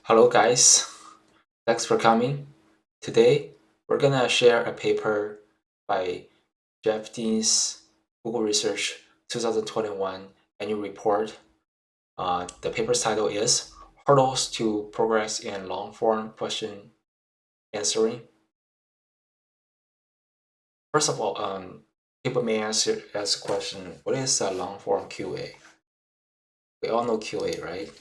Hello guys, thanks for coming. Today we're gonna share a paper by Jeff Dean's Google Research 2021 annual report. The paper's title is Hurdles to Progress in Long-Form Question Answering. First of all, people may ask a question, what is a long-form QA? We all know QA, right?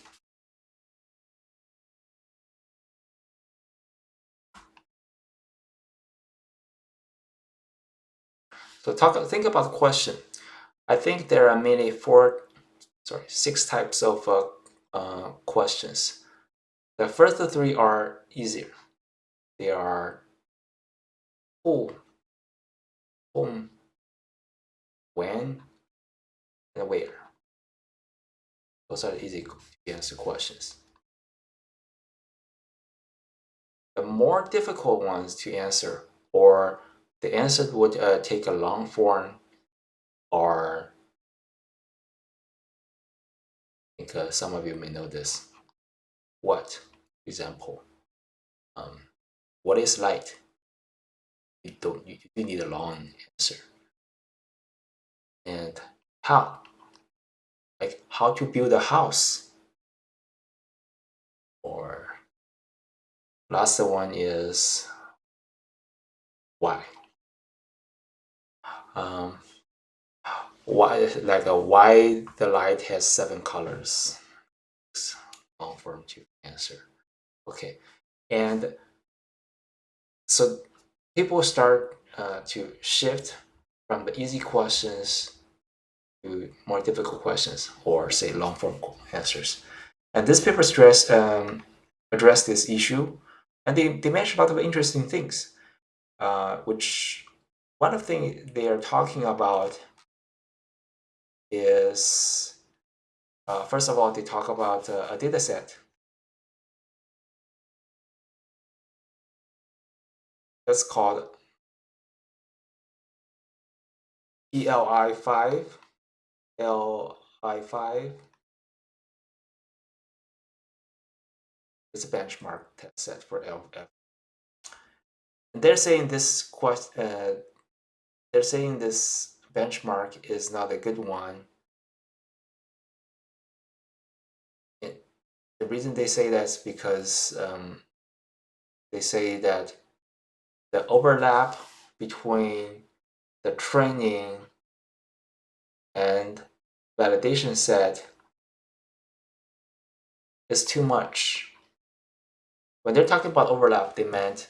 So think about the question. I think there are mainly six types of questions. The first three are easier. They are who, whom, when, and where. Those are easy to answer questions. The more difficult ones to answer, or the answer would take a long form, are, I think some of you may know this. What, for example, what is light? You need a long answer. And how, like how to build a house, or last one is why. Why, like why the light has 7 colors. It's long form to answer. Okay, and so people start to shift from the easy questions to more difficult questions, or say long form answers. And this paper address this issue, and they mention a lot of interesting things, which one of the things they are talking about is, first of all, they talk about a data set that's called ELI5, LI5. It's a benchmark test set for LF. And they're saying this benchmark is not a good one. The reason they say that is because they say that the overlap between the training and validation set is too much. When they're talking about overlap, they meant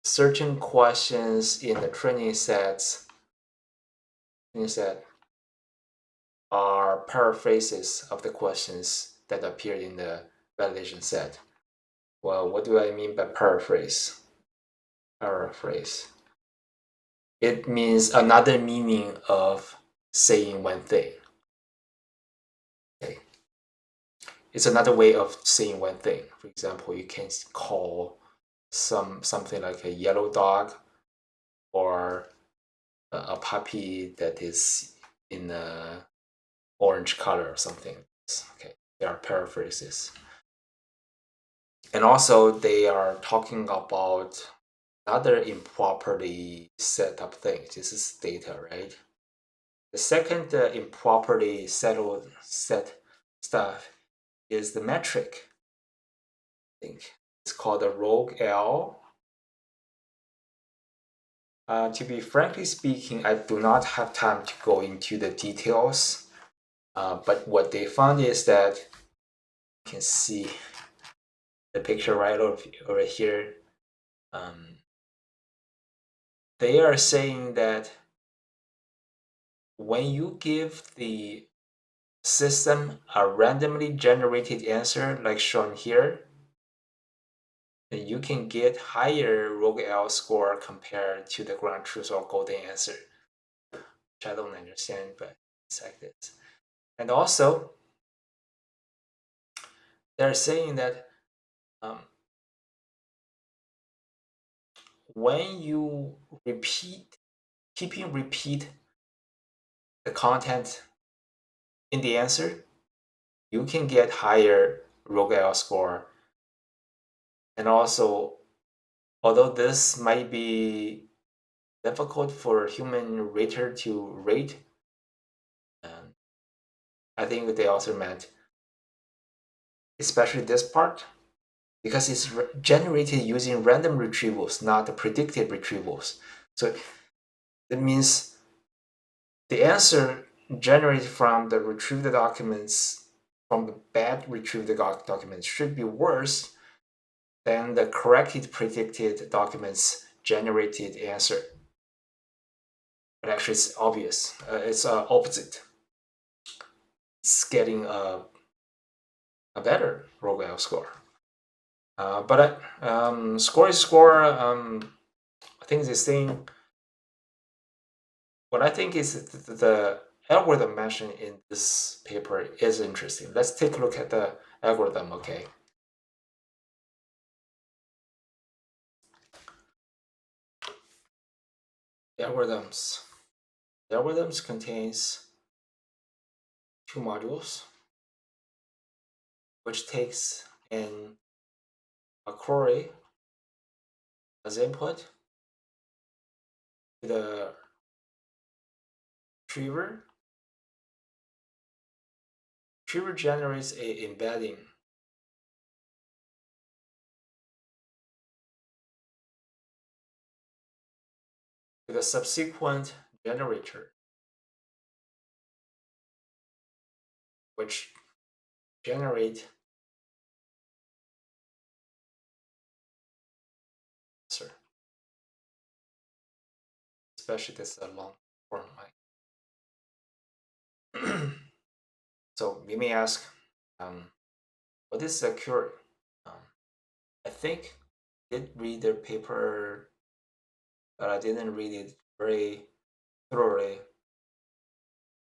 certain questions in the training set are paraphrases of the questions that appeared in the validation set. Well, what do I mean by paraphrase? Paraphrase. It means another meaning of saying one thing. Okay. It's another way of saying one thing. For example, you can call something like a yellow dog, or a puppy that is in a orange color or something. Okay, there are paraphrases. And also they are talking about another improperly set up thing. This is data, right? The second improperly set stuff is the metric. I think it's called a rogue L. To be frankly speaking, I do not have time to go into the details. But what they found is that you can see the picture right over here. They are saying that when you give the system a randomly generated answer, like shown here, then you can get higher rogue L score compared to the ground truth or golden answer, which I don't understand, but it's like this. And also, they're saying that when you repeat the content in the answer, you can get higher ROGAL score. And also, although this might be difficult for human rater to rate, I think they also meant, especially this part, because it's generated using random retrievals, not the predicted retrievals. So that means the answer generated from the retrieved documents, from the bad retrieved documents, should be worse than the corrected predicted documents generated answer. But actually, it's obvious. It's opposite. It's getting a better ROGAL score. But score is score. I think this thing. What I think is the algorithm mentioned in this paper is interesting. Let's take a look at the algorithm. Okay. The algorithms. The algorithms contains two modules, which takes in a query as input to the retriever. Retriever generates a embedding to the subsequent generator, which generate answer. Especially this long form. So you may ask, what is the query? I think I did read the paper, but I didn't read it very thoroughly.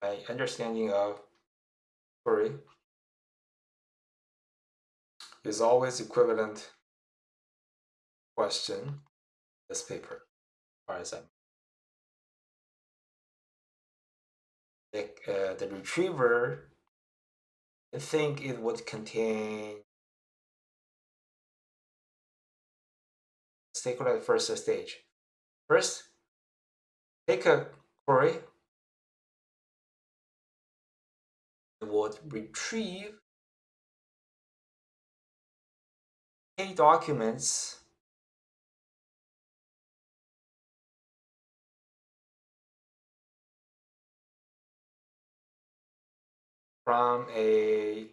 My understanding of query is always equivalent question. This paper, as far as I'm. The retriever, I think it would contain. Let's take a look at the first stage. First, take a query. It would retrieve k documents from a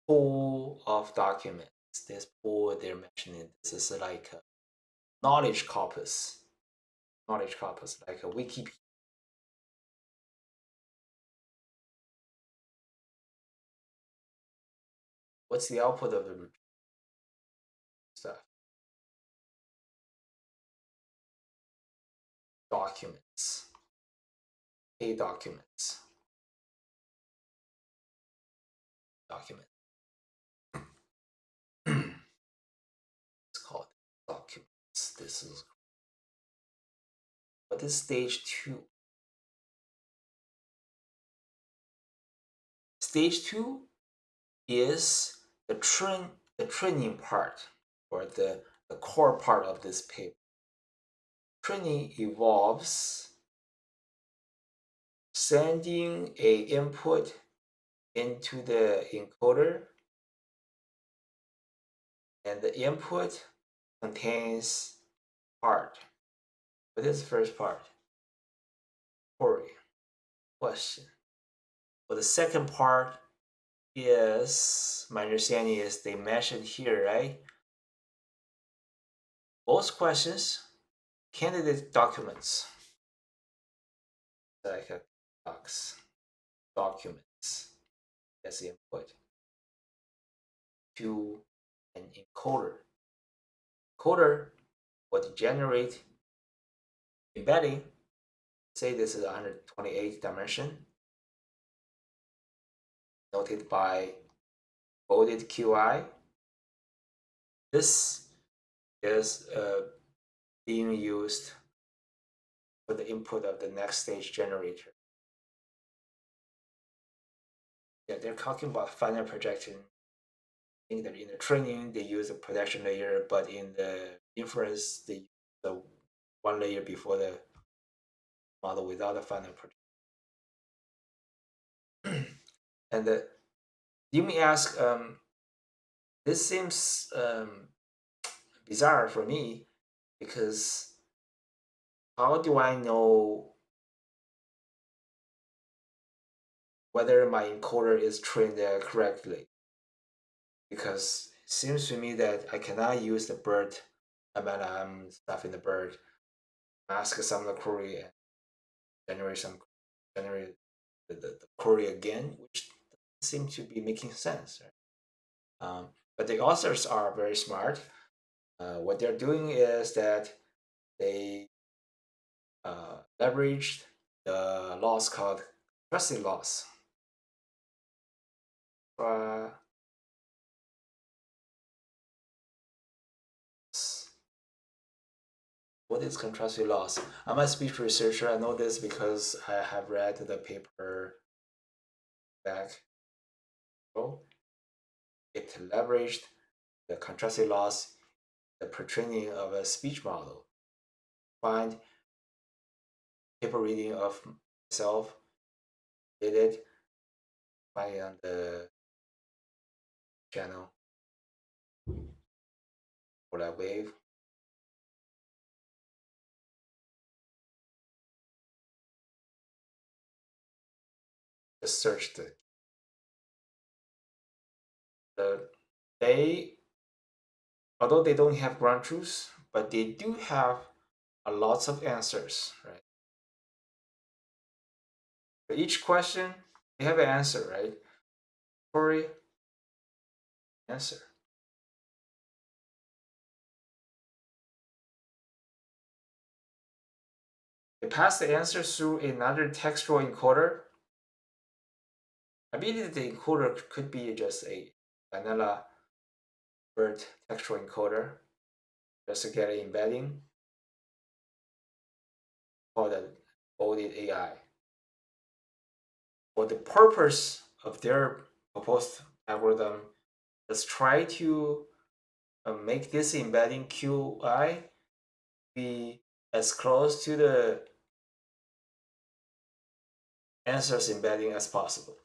pool of documents. This pool they're mentioning, this is like a knowledge corpus. Knowledge corpus, like a Wikipedia. What's the output of the stuff? Documents. A documents. Document. It's called documents. This is what is stage 2? Stage 2 is the training part, or the core part of this paper. Training involves sending a input into the encoder, and the input contains part. What is the first part? Query, question. Well, the second part is, my understanding is they mentioned here, right? Most questions, candidate documents, like a docs, documents as the input to an encoder. Encoder would generate embedding. Say this is 128 dimension, noted by bolded QI. This is being used for the input of the next stage generator. Yeah, they're talking about final projection think that in the training they use a protection layer, but in the inference they use the one layer before the model without the final protection. And you may ask, this seems bizarre for me because how do I know whether my encoder is trained correctly? Because it seems to me that I cannot use the BERT MLM stuff in the BERT, ask some of the query and generate the query again, which seems to be making sense. Right? But the authors are very smart. What they're doing is that they leveraged the loss called trusted loss. Uh, what is contrastive loss? I'm a speech researcher. I know this because I have read the paper back. It leveraged the contrastive loss, the pre-training of a speech model. Find paper reading of myself, did it, find it on the channel for that wave. Just searched it. They, although they don't have ground truths, but they do have a lots of answers, right? For each question, they have an answer, right? Query, answer. They pass the answer through another textual encoder. I believe the encoder could be just a vanilla BERT textual encoder, just to get an embedding called an embodied AI. For the purpose of their proposed algorithm, let's try to make this embedding QI be as close to the answers embedding as possible.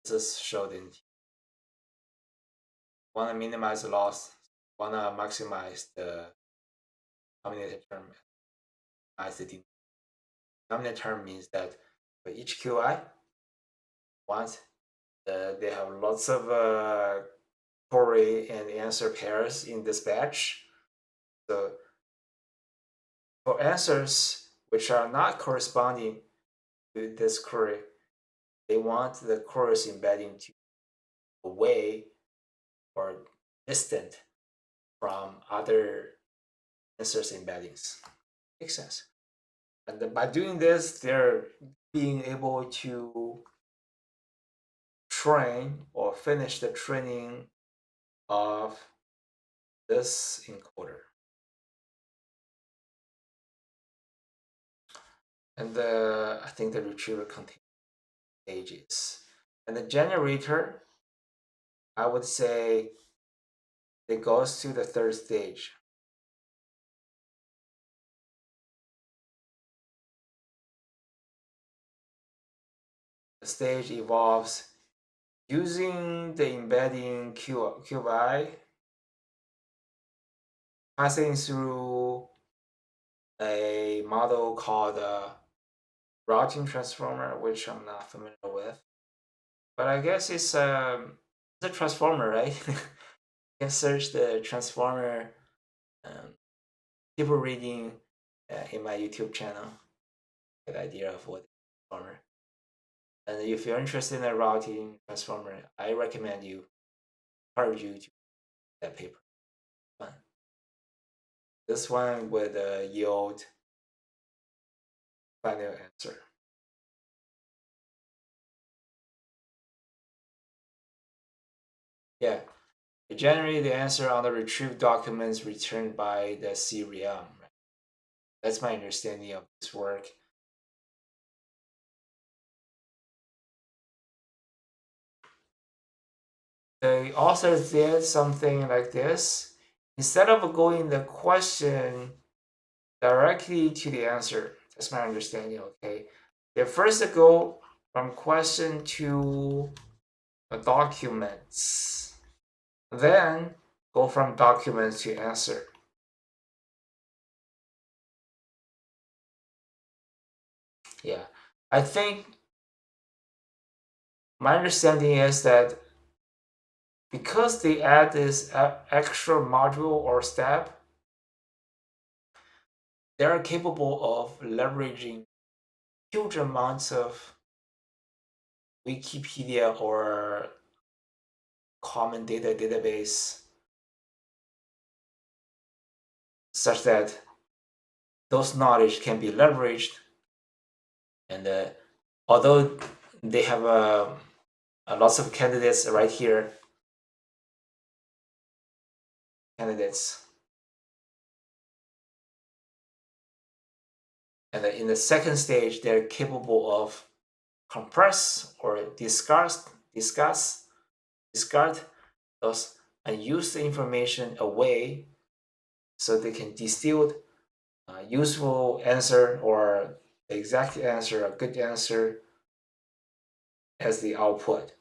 This is showed in. Want to minimize the loss, want to maximize the denominator term. Maximize the denominator term means that for each QI, once they have lots of query and answer pairs in this batch. So for answers which are not corresponding to this query, they want the queries embedding to away or distant from other answers embeddings. Makes sense. And by doing this, they're being able to train or finish the training of this encoder. And I think the retriever contains stages. And the generator, I would say it goes to the third stage. The stage evolves using the embedding QI, passing through a model called a routing transformer, which I'm not familiar with. But I guess it's a transformer, right? You can search the transformer people reading in my YouTube channel, get idea of what transformer. And if you're interested in a routing transformer, I recommend you, encourage you to read that paper. Fun. This one would yield final answer. Yeah, it generated the answer on the retrieved documents returned by the CRM. Right? That's my understanding of this work. the author did something like this. Instead of going the question directly to the answer, that's my understanding, okay? They first go from question to the documents, then go from documents to answer. Yeah, I think my understanding is that because they add this extra module or step, they are capable of leveraging huge amounts of Wikipedia or common data database such that those knowledge can be leveraged. And although they have lots of candidates right here, candidates, and in the second stage, they're capable of compress or discard those unused information away so they can distill a useful answer or the exact answer, a good answer as the output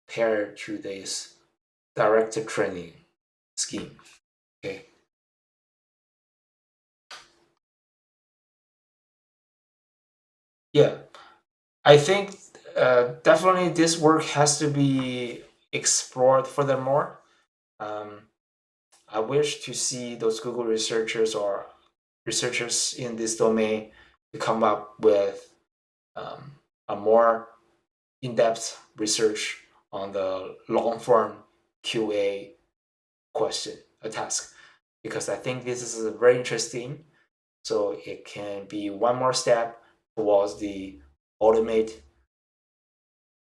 paired to this directed training scheme. Okay. Yeah, I think definitely this work has to be explored furthermore. Um, I wish to see those Google researchers or researchers in this domain to come up with a more in-depth research on the long-form QA question, a task, because I think this is very interesting. So it can be one more step towards the ultimate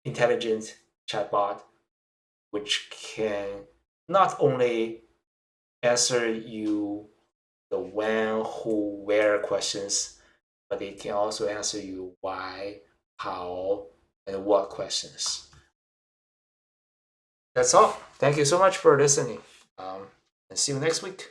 intelligent chatbot, which can not only answer you the when, who, where questions, but it can also answer you why, how, and what questions. That's all. Thank you so much for listening. And see you next week.